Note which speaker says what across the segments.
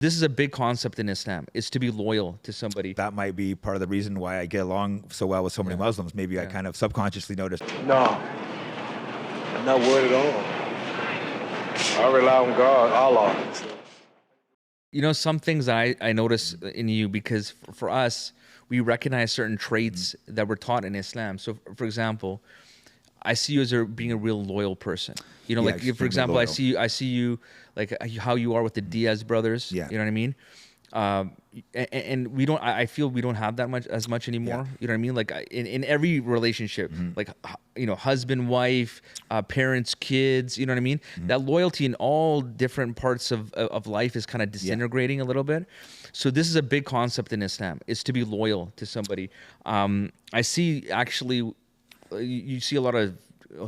Speaker 1: This is a big concept in Islam, is to be loyal to somebody.
Speaker 2: That might be part of the reason why I get along so well with so many Muslims. Maybe I kind of subconsciously noticed.
Speaker 3: No, I'm not worried at all. I rely on God, Allah.
Speaker 1: You know, some things that I notice in you, because for us, we recognize certain traits that were taught in Islam. So, for example, I see you as being a real loyal person. You know, like for example, I see you like how you are with the Diaz brothers.
Speaker 2: Yeah.
Speaker 1: You know what I mean? And we don't. I feel we don't have that as much anymore.
Speaker 2: Yeah.
Speaker 1: You know what I mean? Like in every relationship, like you know, husband, wife, parents, kids. You know what I mean? That loyalty in all different parts of life is kind of disintegrating a little bit. So this is a big concept in Islam, is to be loyal to somebody. I see actually. You see a lot of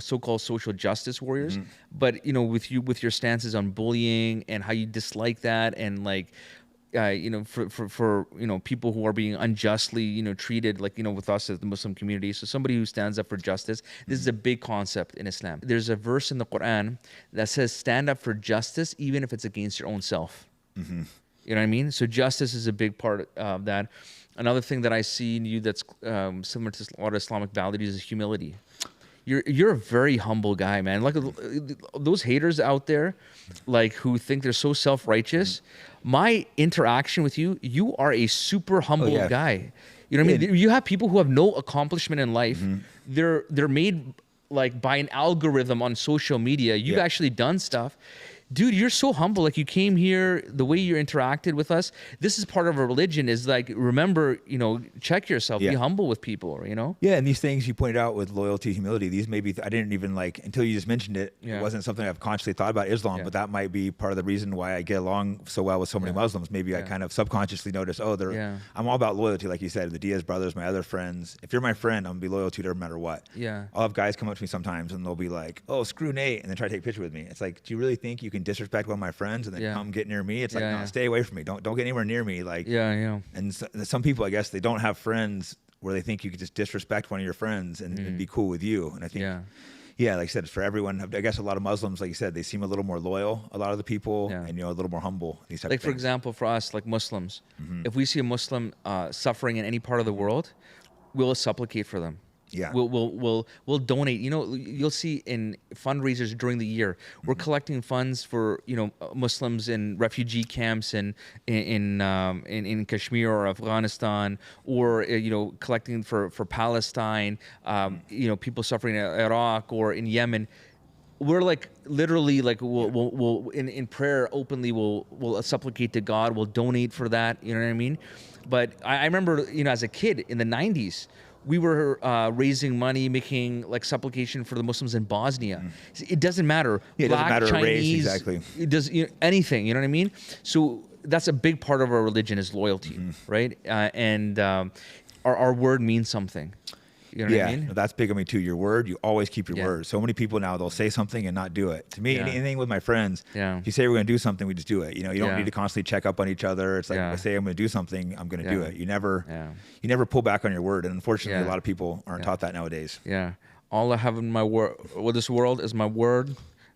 Speaker 1: so-called social justice warriors, but you know, with your stances on bullying and how you dislike that, and like, you know, for you know, people who are being unjustly, you know, treated, like, you know, with us as the Muslim community. So somebody who stands up for justice. This is a big concept in Islam. There's a verse in the Quran that says, "Stand up for justice, even if it's against your own self." You know what I mean? So justice is a big part of that. Another thing that I see in you that's similar to a lot of Islamic values is humility. You're a very humble guy, man. Like those haters out there, like who think they're so self-righteous. My interaction with you, you are a super humble guy. You know what I mean? You have people who have no accomplishment in life. They're made like by an algorithm on social media. You've actually done stuff. Dude, you're so humble. Like, you came here, the way you interacted with us. This is part of a religion, is like, remember, you know, check yourself, be humble with people, you know?
Speaker 2: Yeah, and these things you pointed out with loyalty, humility, these maybe, I didn't even like, until you just mentioned it, it wasn't something I've consciously thought about Islam, but that might be part of the reason why I get along so well with so many Muslims. Maybe I kind of subconsciously noticed, oh, I'm all about loyalty, like you said, the Diaz brothers, my other friends. If you're my friend, I'm gonna be loyal to you no matter what.
Speaker 1: Yeah.
Speaker 2: I'll have guys come up to me sometimes and they'll be like, oh, screw Nate, and then try to take a picture with me. It's like, do you really think you can disrespect one of my friends and then come get near me? It's like, no, stay away from me. Don't get anywhere near me. Like, And some people, I guess, they don't have friends where they think you could just disrespect one of your friends and be cool with you. And I think, like I said, for everyone, I guess a lot of Muslims, like you said, they seem a little more loyal, a lot of the people, and, you know, a little more humble. These type
Speaker 1: like,
Speaker 2: of
Speaker 1: for example, for us, like Muslims, if we see a Muslim suffering in any part of the world, we'll supplicate for them.
Speaker 2: Yeah,
Speaker 1: we'll donate. You know, you'll see in fundraisers during the year, we're collecting funds for, you know, Muslims in refugee camps in Kashmir or Afghanistan, or you know, collecting for Palestine. You know, people suffering in Iraq or in Yemen. We're like literally like we'll in prayer openly we'll supplicate to God. We'll donate for that. You know what I mean? But I remember, you know, as a kid in the 90s. We were raising money, making like supplication for the Muslims in Bosnia. It doesn't matter.
Speaker 2: Yeah, it
Speaker 1: Black,
Speaker 2: doesn't matter
Speaker 1: Chinese,
Speaker 2: race, exactly.
Speaker 1: It does, you know, anything. You know what I mean? So that's a big part of our religion, is loyalty, right? And our word means something. You know what I mean?
Speaker 2: That's big on me too. Your word, you always keep your word. So many people now, they'll say something and not do it. To me, anything with my friends, if you say we're going to do something, we just do it. You know, you don't need to constantly check up on each other. It's like, if I say I'm going to do something, I'm going to do it. You never pull back on your word. And unfortunately, a lot of people aren't taught that nowadays.
Speaker 1: Yeah. All I have in my word, with this world, is my word.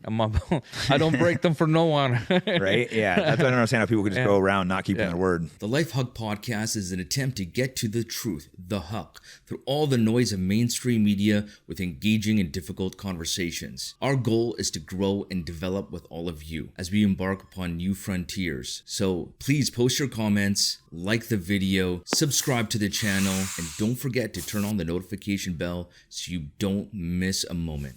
Speaker 1: I don't break them for no one.
Speaker 2: Right? Yeah. That's why I don't understand how people can just go around not keeping their word.
Speaker 4: The Life Haqq Podcast is an attempt to get to the truth, the haqq, through all the noise of mainstream media with engaging and difficult conversations. Our goal is to grow and develop with all of you as we embark upon new frontiers. So please post your comments, like the video, subscribe to the channel, and don't forget to turn on the notification bell so you don't miss a moment.